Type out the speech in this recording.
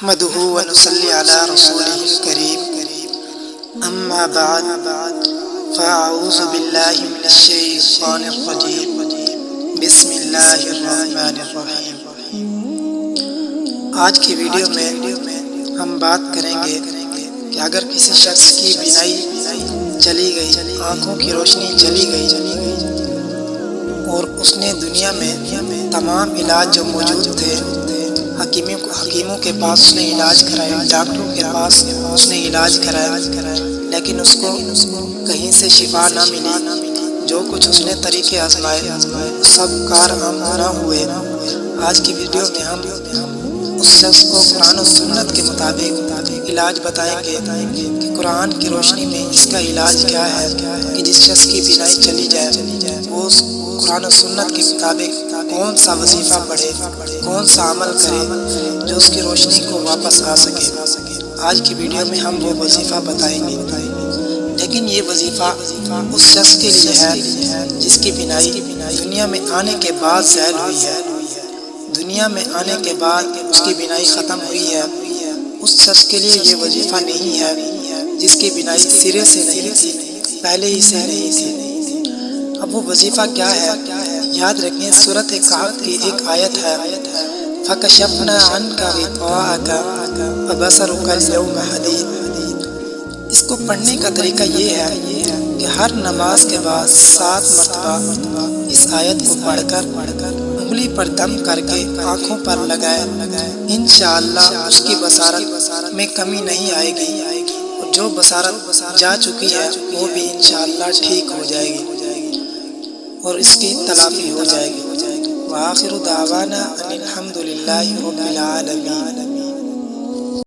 نحمده ونصلي على رسوله الكريم اما بعد فاعوذ باللہ من الشیطان الرجیم بسم اللہ الرحمن الرحیم۔ آج کی ویڈیو میں ہم بات کریں گے کہ اگر کسی شخص کی بینائی چلی گئی، آنکھوں کی روشنی چلی گئی اور اس نے دنیا میں تمام علاج جو موجود تھے، حکیموں کے پاس اس نے علاج کرایا، ڈاکٹروں کے پاس اس نے علاج کرایا، لیکن اس کو کہیں سے شفا نہ ملی۔ جو کچھ اس نے طریقے آزمائے سب کارآمد نہ ہوئے۔ آج کی ویڈیو میں ہم اس شخص کو قرآن و سنت کے مطابق علاج بتائیں گے کہ قرآن کی روشنی میں اس کا علاج کیا ہے کہ جس شخص کی بینائی چلی جائے وہ اس قرآن و سنت کے مطابق کون سا وظیفہ پڑھے، کون سا عمل کرے جو اس کی روشنی کو واپس آ سکے۔ آج کی ویڈیو میں ہم وہ وظیفہ بتائیں گے، لیکن یہ وظیفہ اس شخص کے لیے ہے جس کی بینائی دنیا میں آنے کے بعد زائل ہوئی ہے، دنیا میں آنے کے بعد اس کی بینائی ختم ہوئی ہے۔ اس شخص کے لیے یہ وظیفہ نہیں ہے جس کی بینائی سرے سے نہیں تھی، پہلے ہی سے نہیں تھی۔ اب وہ وظیفہ کیا ہے؟ یاد رکھیں، سورۃ کہف کی ایک آیت ہے، فَكَشَفْنَا عَنْكَ غِطَاءَكَ فَبَصَرُكَ الْيَوْمَ حَدِيدٌ۔ اس کو پڑھنے کا طریقہ یہ ہے کہ ہر نماز کے بعد 7 مرتبہ اس آیت کو پڑھ کر انگلی پر دم کر کے آنکھوں پر لگائے، انشاءاللہ اس کی بصارت میں کمی نہیں آئے گی، اور جو بصارت جا چکی ہے وہ بھی انشاءاللہ ٹھیک ہو جائے گی اور اس کی تلافی ہو جائے گی۔ وآخر دعوانا ان الحمد للہ رب العالمین۔